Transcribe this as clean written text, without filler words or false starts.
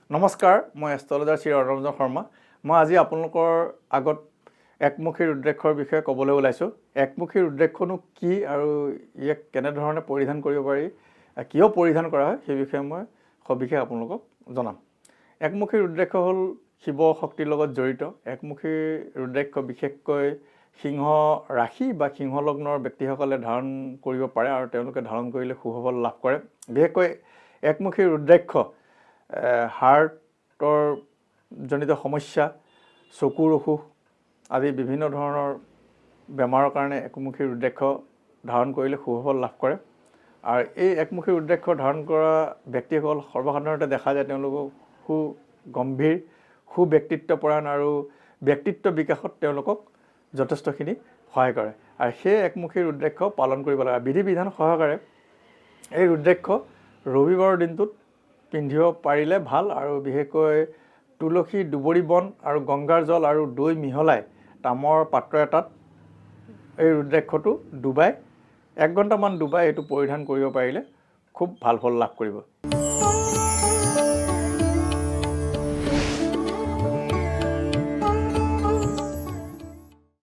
নমস্কাৰ, মই এষ্ট্ৰলজাৰ শ্ৰী অৰ্ণৱজন শৰ্মা। মই আজি আপোনালোকৰ আগত একমুখী ৰুদ্ৰাক্ষৰ বিষয়ে ক'বলৈ ওলাইছোঁ। একমুখী ৰুদ্ৰাক্ষনো কি আৰু ইয়াক কেনেধৰণে পৰিধান কৰিব পাৰি, কিয় পৰিধান কৰা হয়, সেই বিষয়ে মই সবিশেষ আপোনালোকক জনাম। একমুখী ৰুদ্ৰাক্ষ হ'ল শিৱ শক্তিৰ লগত জড়িত। একমুখী ৰুদ্ৰাক্ষ বিশেষকৈ সিংহ ৰাশি বা সিংহ লগ্নৰ ব্যক্তিসকলে ধাৰণ কৰিব পাৰে আৰু তেওঁলোকে ধাৰণ কৰিলে সুফল লাভ কৰে। বিশেষকৈ একমুখী ৰুদ্ৰাক্ষ হাৰ্টৰ জনিত সমস্যা, চকুৰ অসুখ আদি বিভিন্ন ধৰণৰ বেমাৰৰ কাৰণে একমুখী ৰুদ্ৰাক্ষ ধাৰণ কৰিলে সুফল লাভ কৰে। আৰু এই একমুখী ৰুদ্ৰাক্ষ ধাৰণ কৰা ব্যক্তিসকল সৰ্বসাধাৰণতে দেখা যায় তেওঁলোকক সুগম্ভীৰ, সুব্যক্তিত্বপৰায়ণ আৰু ব্যক্তিত্ব বিকাশত তেওঁলোকক যথেষ্টখিনি সহায় কৰে। আৰু সেই একমুখী ৰুদ্ৰাক্ষ পালন কৰিব লাগে। বিধি বিধান সহকাৰে এই ৰুদ্ৰাক্ষ ৰবিবাৰৰ দিনটোত পিন্ধিব পাৰিলে ভাল। আৰু বিশেষকৈ তুলসী, দুবৰি বন আৰু গংগাৰ জল আৰু দৈ মিহলাই তামৰ পাত্ৰ এটাত এই ৰুদ্ৰাক্ষটো ডুবাই 1 ঘণ্টামান ডুবাই এইটো পৰিধান কৰিব পাৰিলে খুব ভাল ফল লাভ কৰিব।